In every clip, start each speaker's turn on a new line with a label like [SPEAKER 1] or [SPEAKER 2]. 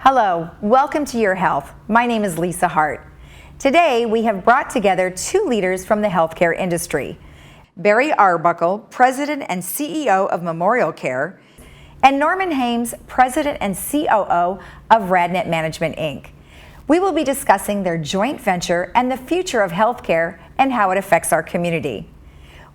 [SPEAKER 1] Hello, welcome to Your Health. My name is Lisa Hart. Today we have brought together two leaders from the healthcare industry. Barry Arbuckle, President and CEO of MemorialCare, and Norman Hames, President and COO of Radnet Management, Inc. We will be discussing their joint venture and the future of healthcare and how it affects our community.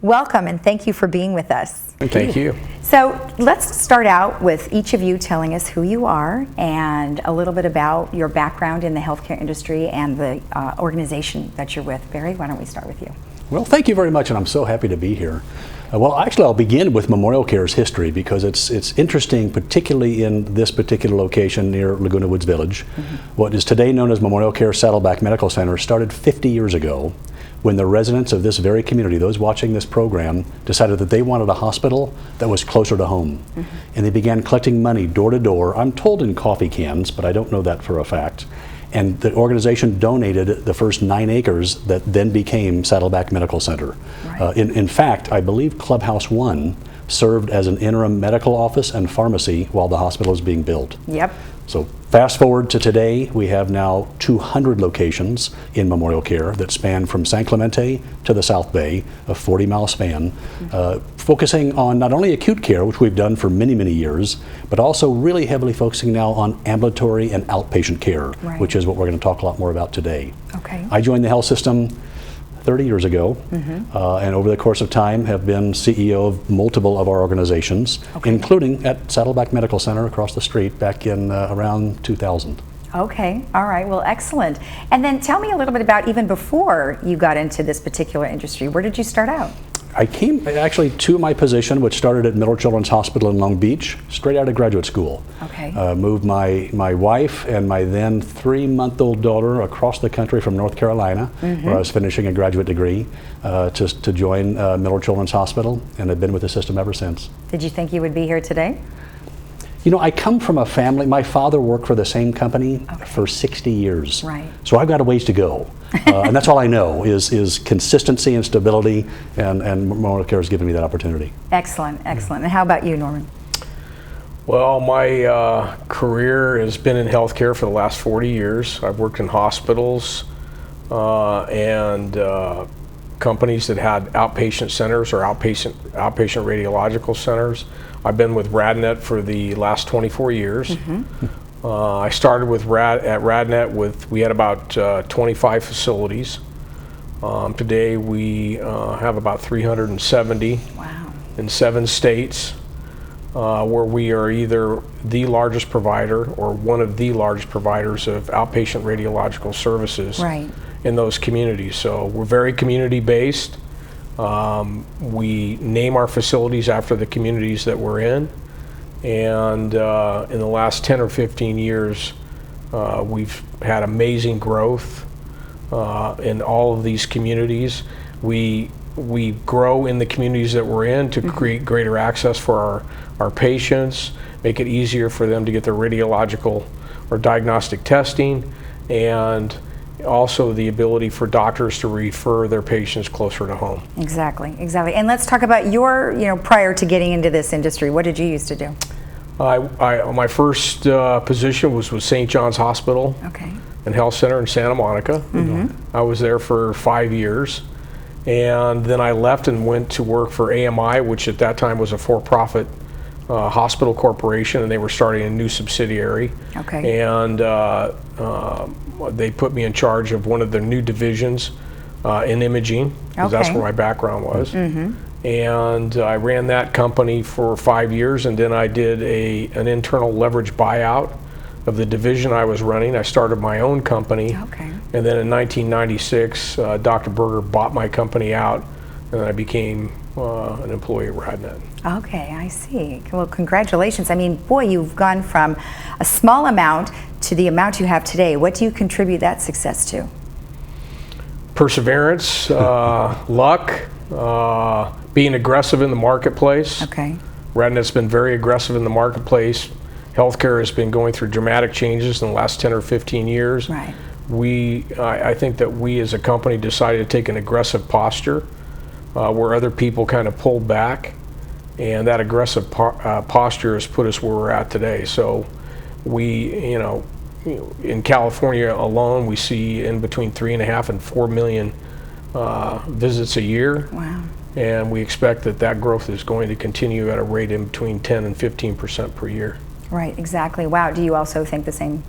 [SPEAKER 1] Welcome and thank you for being with us.
[SPEAKER 2] Thank you.
[SPEAKER 1] So let's start out with each of you telling us who you are and a little bit about your background in the healthcare industry and the organization that you're with. Barry, why don't we start with you?
[SPEAKER 2] Well, thank you very much, and I'm so happy to be here. Well, actually, I'll begin with MemorialCare's history because it's interesting, particularly in this particular location near Laguna Woods Village. What is today known as MemorialCare Saddleback Medical Center started 50 years ago when the residents of this very community, those watching this program, decided that they wanted a hospital that was closer to home. And they began collecting money door to door, I'm told in coffee cans, but I don't know that for a fact. And the organization donated the first 9 acres that then became Saddleback Medical Center.
[SPEAKER 1] Right.
[SPEAKER 2] In fact, I believe Clubhouse 1 served as an interim medical office and pharmacy while the hospital was being built.
[SPEAKER 1] Yep.
[SPEAKER 2] So fast forward to today, we have now 200 locations in MemorialCare that span from San Clemente to the South Bay, a 40-mile span, focusing on not only acute care, which we've done for many, many years, but also really heavily focusing now on ambulatory and outpatient care,
[SPEAKER 1] Right.
[SPEAKER 2] which is what we're going to talk a lot more about today.
[SPEAKER 1] Okay.
[SPEAKER 2] I joined the health system 30 years ago, and over the course of time have been CEO of multiple of our organizations,
[SPEAKER 1] Okay.
[SPEAKER 2] including at Saddleback Medical Center across the street back in around 2000.
[SPEAKER 1] Okay, all right, well, excellent. And then tell me a little bit about even before you got into this particular industry. Where did you start out?
[SPEAKER 2] I came actually to my position, which started at Middle Children's Hospital in Long Beach, straight out of graduate school.
[SPEAKER 1] Okay.
[SPEAKER 2] Moved my wife and my then 3-month-old daughter across the country from North Carolina, where I was finishing a graduate degree, to join Middle Children's Hospital, and I've been with the system ever since.
[SPEAKER 1] Did you think you would be here today?
[SPEAKER 2] You know, I come from a family, my father worked for the same company for 60 years.
[SPEAKER 1] Right.
[SPEAKER 2] So I've got a ways to go. And that's all I know is consistency and stability, and MemorialCare has given me that opportunity.
[SPEAKER 1] Excellent, excellent. And how about you, Norman?
[SPEAKER 3] Well, my career has been in healthcare for the last 40 years. I've worked in hospitals and companies that had outpatient centers or outpatient radiological centers. I've been with Radnet for the last 24 years. I started with at Radnet we had about 25 facilities. Today we have about 370
[SPEAKER 1] Wow.
[SPEAKER 3] in 7 states, where we are either the largest provider or one of the largest providers of outpatient radiological services
[SPEAKER 1] Right.
[SPEAKER 3] in those communities. So we're very community based. We name our facilities after the communities that we're in, and in the last 10 or 15 years we've had amazing growth in all of these communities. We grow in the communities that we're in to create greater access for our patients, make it easier for them to get their radiological or diagnostic testing, and also the ability for doctors to refer their patients closer to home.
[SPEAKER 1] Exactly, exactly. And let's talk about your, prior to getting into this industry, what did you used to do?
[SPEAKER 3] My first position was with St. John's Hospital
[SPEAKER 1] Okay.
[SPEAKER 3] and Health Center in Santa Monica. I was there for 5 years, and then I left and went to work for AMI, which at that time was a for-profit hospital corporation, and they were starting a new subsidiary.
[SPEAKER 1] Okay.
[SPEAKER 3] And they put me in charge of one of their new divisions in imaging, because that's
[SPEAKER 1] Okay.
[SPEAKER 3] where my background was. And I ran that company for 5 years, and then I did an internal leverage buyout of the division I was running. I started my own company.
[SPEAKER 1] Okay.
[SPEAKER 3] And then in 1996, Dr. Berger bought my company out, and I became an employee at Radnet.
[SPEAKER 1] Okay, I see. Well, congratulations. I mean, boy, you've gone from a small amount to the amount you have today. What do you contribute that success to?
[SPEAKER 3] Perseverance, luck, being aggressive in the marketplace.
[SPEAKER 1] Okay.
[SPEAKER 3] Radnet's been very aggressive in the marketplace. Healthcare has been going through dramatic changes in the last 10 or 15 years.
[SPEAKER 1] Right.
[SPEAKER 3] I think that we as a company decided to take an aggressive posture where other people kind of pulled back, and that aggressive posture has put us where we're at today. So we, in California alone, we see in between 3.5 and 4 million visits a year.
[SPEAKER 1] Wow.
[SPEAKER 3] And we expect that growth is going to continue at a rate in between 10 and 15% per year.
[SPEAKER 1] Right, exactly. Wow. Do you also think the same?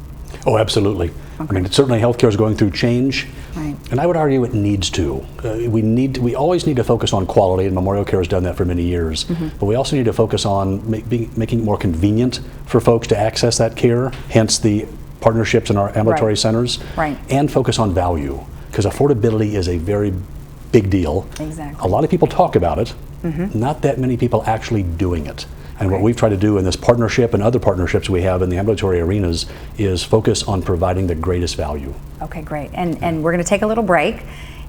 [SPEAKER 2] Oh, absolutely.
[SPEAKER 1] Okay.
[SPEAKER 2] I mean, certainly healthcare is going through change,
[SPEAKER 1] Right.
[SPEAKER 2] and I would argue it needs to. We always need to focus on quality, and MemorialCare has done that for many years. But we also need to focus on making it more convenient for folks to access that care, hence the partnerships in our ambulatory centers,
[SPEAKER 1] Right.
[SPEAKER 2] and focus on value, because affordability is a very big deal.
[SPEAKER 1] Exactly.
[SPEAKER 2] A lot of people talk about it, not that many people actually doing it. And what we've tried to do in this partnership and other partnerships we have in the ambulatory arenas is focus on providing the greatest value.
[SPEAKER 1] Okay, great. And we're going to take a little break.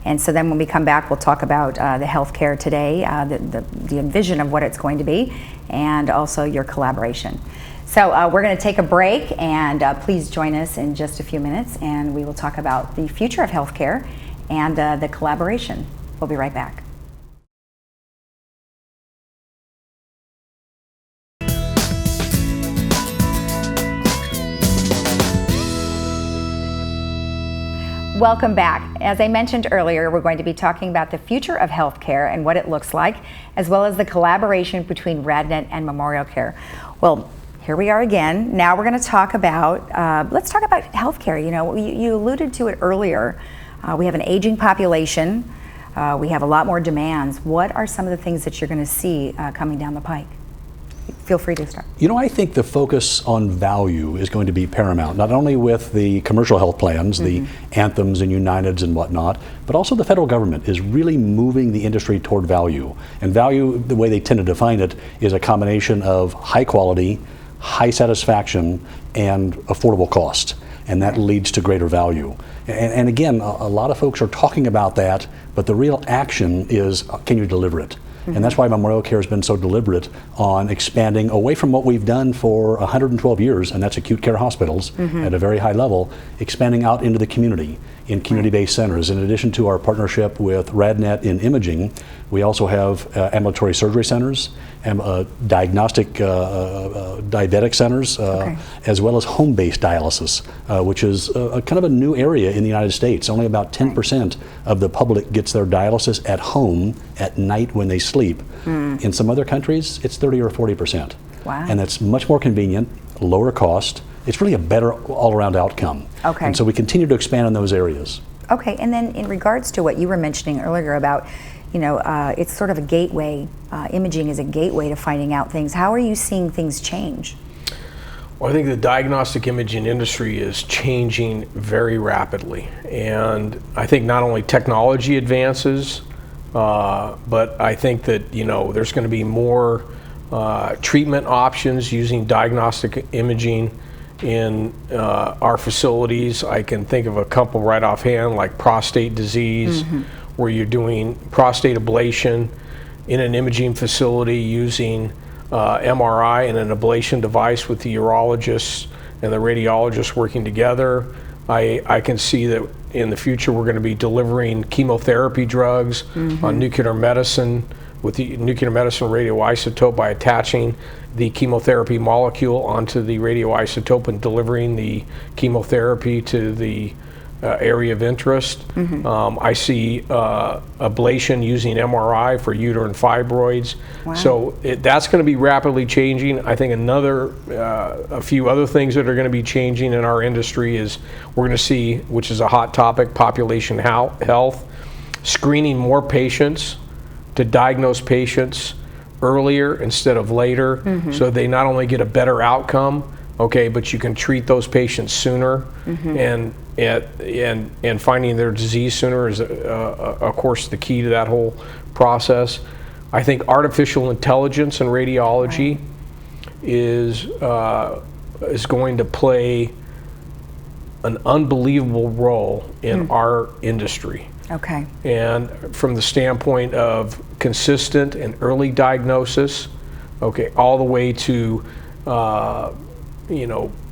[SPEAKER 1] And so then when we come back, we'll talk about the healthcare today, the vision of what it's going to be, and also your collaboration. So we're going to take a break, and please join us in just a few minutes, and we will talk about the future of healthcare and the collaboration. We'll be right back. Welcome back. As I mentioned earlier, we're going to be talking about the future of healthcare and what it looks like, as well as the collaboration between Radnet and MemorialCare. Well, here we are again. Now we're going to talk about, let's talk about healthcare. You know, you alluded to it earlier. We have an aging population. We have a lot more demands. What are some of the things that you're going to see coming down the pike? Feel free to start.
[SPEAKER 2] You know, I think the focus on value is going to be paramount, not only with the commercial health plans, the Anthems and Uniteds and whatnot, but also the federal government is really moving the industry toward value. And value, the way they tend to define it, is a combination of high quality, high satisfaction, and affordable cost. And that leads to greater value. And again, a lot of folks are talking about that, but the real action is, can you deliver it? And that's why MemorialCare has been so deliberate on expanding away from what we've done for 112 years, and that's acute care hospitals at a very high level, expanding out into the community, in community-based centers. In addition to our partnership with Radnet in imaging, we also have ambulatory surgery centers, diagnostic diabetic centers, as well as home-based dialysis, which is kind of a new area in the United States. Only about 10% of the public gets their dialysis at home at night when they sleep. In some other countries, it's 30 or 40%.
[SPEAKER 1] Wow.
[SPEAKER 2] And that's much more convenient, lower cost. It's really a better all-around outcome.
[SPEAKER 1] Okay.
[SPEAKER 2] And so we continue to expand in those areas.
[SPEAKER 1] Okay, and then in regards to what you were mentioning earlier about, you know, it's sort of a gateway, imaging is a gateway to finding out things. How are you seeing things change?
[SPEAKER 3] Well, I think the diagnostic imaging industry is changing very rapidly. And I think not only technology advances, but I think that, you know, there's going to be more treatment options using diagnostic imaging in our facilities. I can think of a couple right offhand, like prostate disease, where you're doing prostate ablation in an imaging facility using MRI and an ablation device with the urologists and the radiologists working together. I can see that in the future we're going to be delivering chemotherapy drugs on nuclear medicine with the nuclear medicine radioisotope by attaching the chemotherapy molecule onto the radioisotope and delivering the chemotherapy to the area of interest. I see ablation using MRI for uterine fibroids.
[SPEAKER 1] Wow.
[SPEAKER 3] So that's going to be rapidly changing. I think a few other things that are going to be changing in our industry is we're going to see, which is a hot topic, population health, screening more patients to diagnose patients earlier instead of later, so they not only get a better outcome, but you can treat those patients sooner, and finding their disease sooner is, of course, the key to that whole process. I think artificial intelligence in radiology is going to play an unbelievable role in our industry.
[SPEAKER 1] Okay.
[SPEAKER 3] And from the standpoint of consistent and early diagnosis, all the way to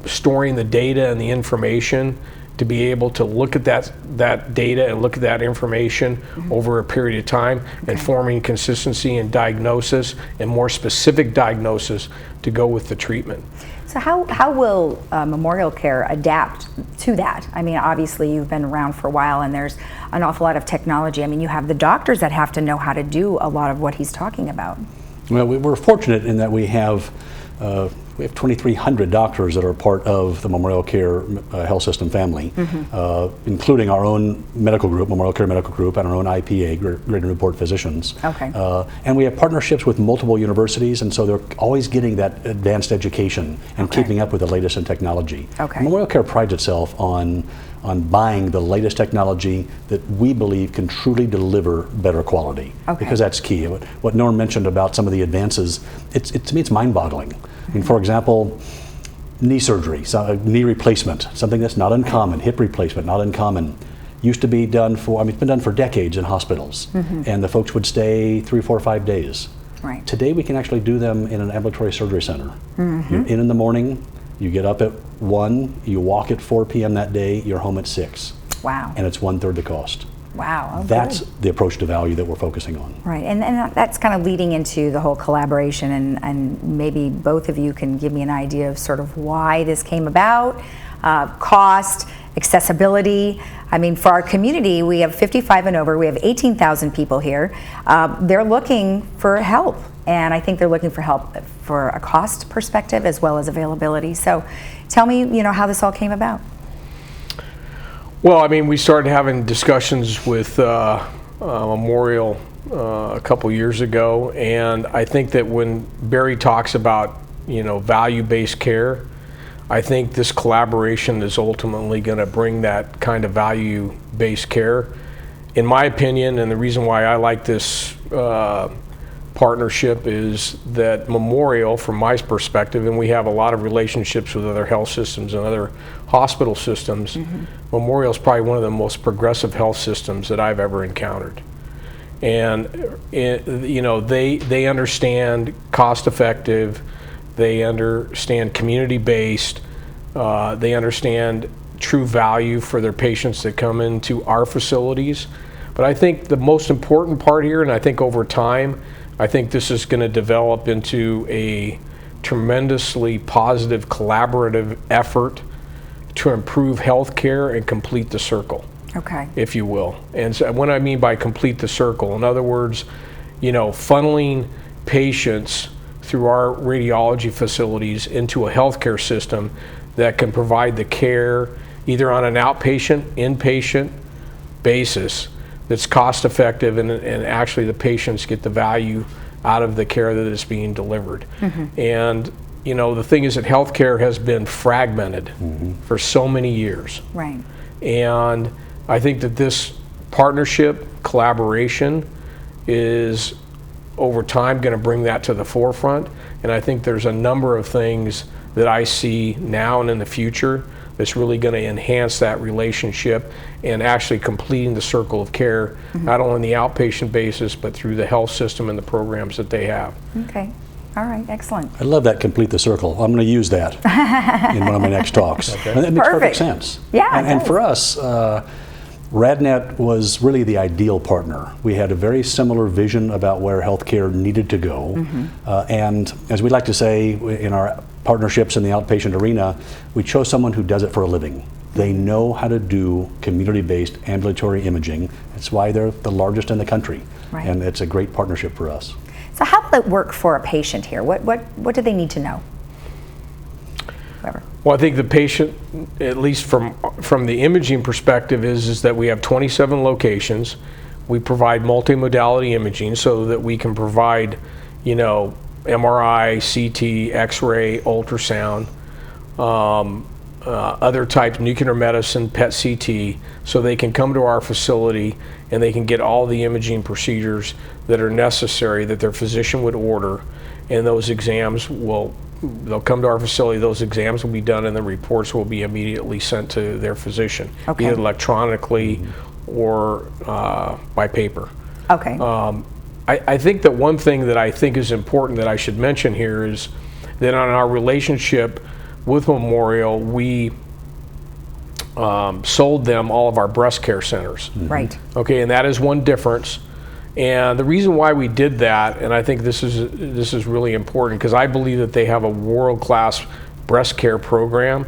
[SPEAKER 3] storing the data and the information to be able to look at that data and look at that information over a period of time, and forming consistency in diagnosis and more specific diagnosis to go with the treatment.
[SPEAKER 1] So how will MemorialCare adapt to that? I mean, obviously you've been around for a while and there's an awful lot of technology. I mean, you have the doctors that have to know how to do a lot of what he's talking about.
[SPEAKER 2] Well, we're fortunate in that we have 2,300 doctors that are part of the MemorialCare health system family, including our own medical group, MemorialCare Medical Group, and our own IPA, Greater Newport Physicians.
[SPEAKER 1] Okay.
[SPEAKER 2] And we have partnerships with multiple universities, and so they're always getting that advanced education and keeping up with the latest in technology.
[SPEAKER 1] Okay.
[SPEAKER 2] MemorialCare prides itself on buying the latest technology that we believe can truly deliver better quality, because that's key. What Norm mentioned about some of the advances, to me it's mind-boggling. I mean, for example, knee surgery, knee replacement, something that's not uncommon, hip replacement, not uncommon, used to be done it's been done for decades in hospitals, and the folks would stay 3, 4, 5 days.
[SPEAKER 1] Right.
[SPEAKER 2] Today we can actually do them in an ambulatory surgery center. You're in the morning, you get up at 1, you walk at 4 p.m. that day, you're home at 6.
[SPEAKER 1] Wow.
[SPEAKER 2] And it's 1/3 the cost.
[SPEAKER 1] Wow. Oh,
[SPEAKER 2] That's
[SPEAKER 1] good.
[SPEAKER 2] the approach to value that we're focusing on.
[SPEAKER 1] Right, and that's kind of leading into the whole collaboration, and maybe both of you can give me an idea of sort of why this came about, cost, accessibility. I mean, for our community, we have 55 and over, we have 18,000 people here. They're looking for help, and I think they're looking for help for a cost perspective as well as availability. So tell me, how this all came about.
[SPEAKER 3] Well, I mean, we started having discussions with Memorial a couple years ago, and I think that when Barry talks about, value-based care, I think this collaboration is ultimately going to bring that kind of value-based care. In my opinion, and the reason why I like this partnership is that Memorial, from my perspective, and we have a lot of relationships with other health systems and other hospital systems, Memorial is probably one of the most progressive health systems that I've ever encountered. And they understand cost-effective, they understand community-based, they understand true value for their patients that come into our facilities. But I think the most important part here, and I think over time, I think this is going to develop into a tremendously positive collaborative effort to improve healthcare and complete the circle, if you will. And so what I mean by complete the circle, in other words, funneling patients through our radiology facilities into a healthcare system that can provide the care either on an outpatient, inpatient basis that's cost effective, and actually the patients get the value out of the care that is being delivered. And the thing is that healthcare has been fragmented for so many years.
[SPEAKER 1] Right.
[SPEAKER 3] And I think that this partnership, collaboration is over time going to bring that to the forefront. And I think there's a number of things that I see now and in the future that's really going to enhance that relationship and actually completing the circle of care, not only on the outpatient basis, but through the health system and the programs that they have.
[SPEAKER 1] Okay. All right. Excellent.
[SPEAKER 2] I love that, complete the circle. I'm going to use that in one of my next talks. And that makes perfect sense.
[SPEAKER 1] Yeah.
[SPEAKER 2] And for us, Radnet was really the ideal partner. We had a very similar vision about where healthcare needed to go. And as we like to say in our partnerships in the outpatient arena, we chose someone who does it for a living. They know how to do community-based ambulatory imaging. That's why they're the largest in the country.
[SPEAKER 1] Right.
[SPEAKER 2] And it's a great partnership for us.
[SPEAKER 1] So how will it work for a patient here? What do they need to know? Whoever.
[SPEAKER 3] Well, I think the patient, at least from the imaging perspective, is that we have 27 locations. We provide multimodality imaging so that we can provide, MRI, CT, X-ray, ultrasound, other types, nuclear medicine, PET CT, so they can come to our facility and they can get all the imaging procedures that are necessary that their physician would order, and those exams they'll come to our facility, those exams will be done, and the reports will be immediately sent to their physician, either electronically or by paper.
[SPEAKER 1] Okay.
[SPEAKER 3] I think that one thing that I think is important that I should mention here is that on our relationship with Memorial, we sold them all of our breast care centers.
[SPEAKER 1] Right.
[SPEAKER 3] Okay, and that is one difference. And the reason why we did that, and I think this is really important, because I believe that they have a world-class breast care program,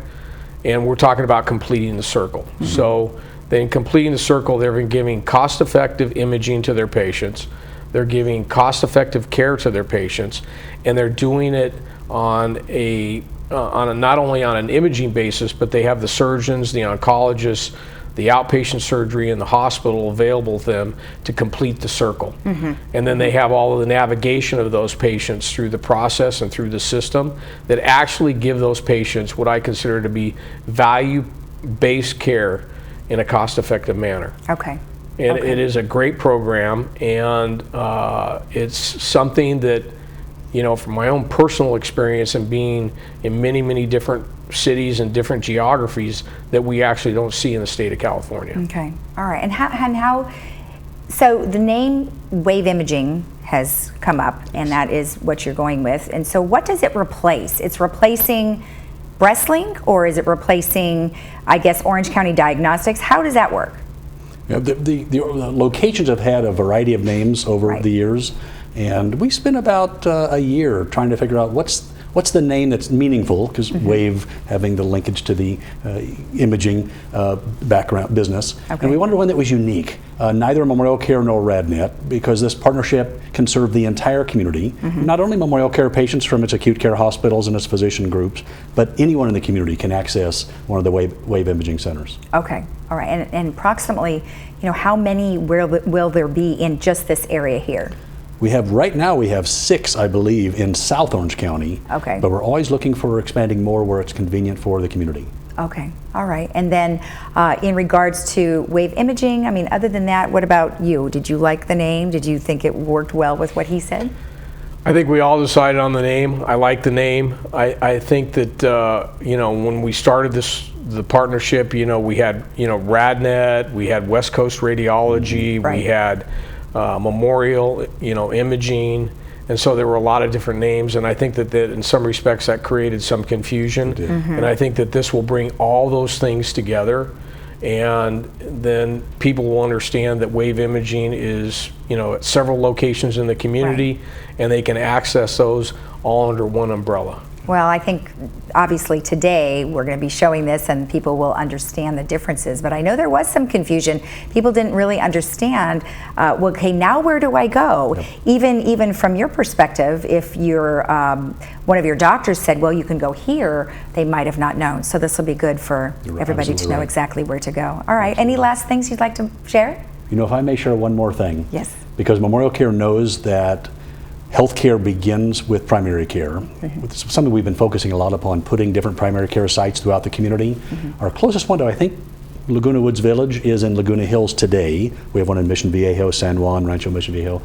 [SPEAKER 3] and we're talking about completing the circle. So then completing the circle, they're giving cost-effective imaging to their patients, they're giving cost-effective care to their patients, and they're doing it on not only on an imaging basis, but they have the surgeons, the oncologists, the outpatient surgery in the hospital available to them to complete the circle. And then they have all of the navigation of those patients through the process and through the system that actually give those patients what I consider to be value-based care in a cost-effective manner.
[SPEAKER 1] Okay.
[SPEAKER 3] And it is a great program, and it's something that, you know, from my own personal experience and being in many, many different cities and different geographies, that we actually don't see in the state of California.
[SPEAKER 1] Okay. All right. And how so the name Wave Imaging has come up, and that is what you're going with. And so what does it replace? It's replacing BreastLink, or is it replacing, I guess, Orange County Diagnostics? How does that work?
[SPEAKER 2] Yeah, the locations have had a variety of names over the years, and we spent about a year trying to figure out what's the name that's meaningful, because Wave having the linkage to the imaging background business. And we wanted one that was unique. Neither MemorialCare nor Radnet, because this partnership can serve the entire community, not only MemorialCare patients from its acute care hospitals and its physician groups, but anyone in the community can access one of the Wave imaging centers.
[SPEAKER 1] Okay. All right. And approximately, you know, how many will there be in just this area here?
[SPEAKER 2] Right now we have 6, I believe, in South Orange County.
[SPEAKER 1] Okay.
[SPEAKER 2] But we're always looking for expanding more where it's convenient for the community.
[SPEAKER 1] Okay. All right. And then in regards to Wave Imaging, I mean, other than that, what about you? Did you like the name? Did you think it worked well with what he said?
[SPEAKER 3] I think we all decided on the name. I like the name. I think that, you know, when we started the partnership, you know, we had, you know, Radnet, we had West Coast Radiology, we had Memorial, you know, Imaging, and so there were a lot of different names, and I think that in some respects that created some confusion, and I think that this will bring all those things together, and then people will understand that Wave Imaging is, you know, at several locations in the community, and they can access those all under one umbrella.
[SPEAKER 1] Well, I think obviously today we're going to be showing this and people will understand the differences, but I know there was some confusion. People didn't really understand, well, okay, now where do I go? Even from your perspective, if you're, one of your doctors said, well, you can go here, they might have not known. So this will be good for everybody to know exactly where to go. All right, any last things you'd like to share?
[SPEAKER 2] You know, if I may share one more thing.
[SPEAKER 1] Yes.
[SPEAKER 2] Because MemorialCare knows that healthcare begins with primary care. It's something we've been focusing a lot upon, putting different primary care sites throughout the community. Our closest one to, I think, Laguna Woods Village is in Laguna Hills today. We have one in Mission Viejo, San Juan, Rancho Mission Viejo.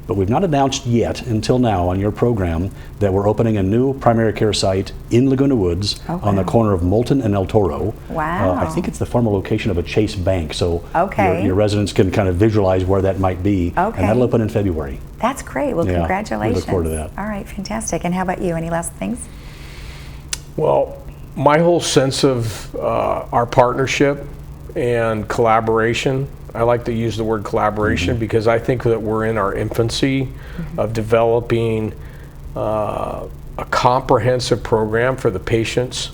[SPEAKER 2] But we've not announced yet, until now on your program, that we're opening a new primary care site in Laguna Woods on the corner of Moulton and El Toro.
[SPEAKER 1] Wow.
[SPEAKER 2] I think it's the former location of a Chase Bank, so your residents can kind of visualize where that might be. And that'll open in February.
[SPEAKER 1] That's great. Well, congratulations.
[SPEAKER 2] We look forward to that.
[SPEAKER 1] All right, fantastic. And how about you? Any last things?
[SPEAKER 3] Well, my whole sense of our partnership and collaboration, I like to use the word collaboration because I think that we're in our infancy of developing a comprehensive program for the patients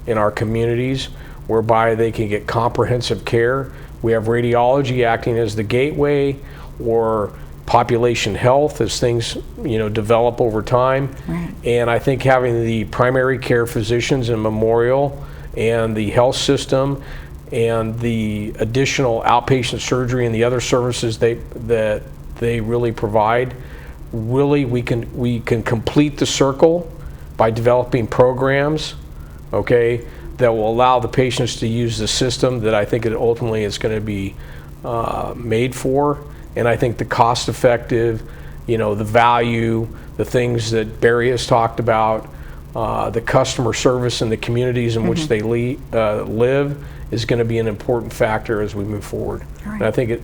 [SPEAKER 3] in our communities whereby they can get comprehensive care. We have radiology acting as the gateway, or population health as things, you know, develop over time. And I think having the primary care physicians in Memorial and the health system and the additional outpatient surgery and the other services that they really provide, really we can complete the circle by developing programs, okay, that will allow the patients to use the system that I think it ultimately is going to be made for. And I think the cost effective, you know, the value, the things that Barry has talked about, the customer service in the communities in which they live is going to be an important factor as we move forward. And I think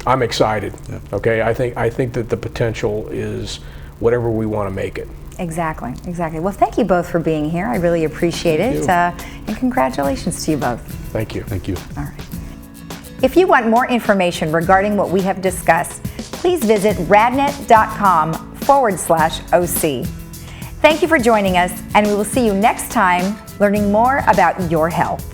[SPEAKER 3] I'm excited. Okay, I think that the potential is whatever we want to make it.
[SPEAKER 1] Exactly. Well, thank you both for being here. I really appreciate it. And congratulations to you both.
[SPEAKER 3] Thank you.
[SPEAKER 2] Thank you.
[SPEAKER 1] All right. If you want more information regarding what we have discussed, please visit radnet.com/OC. Thank you for joining us, and we will see you next time learning more about your health.